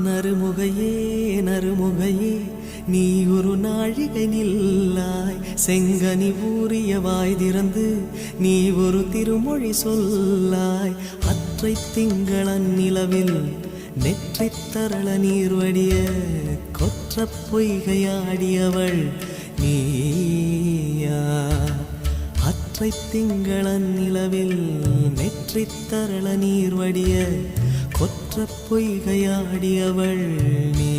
நறுமுகையே நறுமுகையே நீ ஒரு நாழிகை நில்லாய் செங்கனி ஊறிய வாய் திறந்து நீ ஒரு திருமொழி சொல்லாய் அற்றை திங்களன் நிலவில் நெற்றித் தரள நீர் வடிய கொற்ற பொய்கையாடியவள் நீயா அற்றை திங்களன் நிலவில் நெற்றித் தரள நீர் வடிய கொற்ற பொய்கையாடியவள் நீ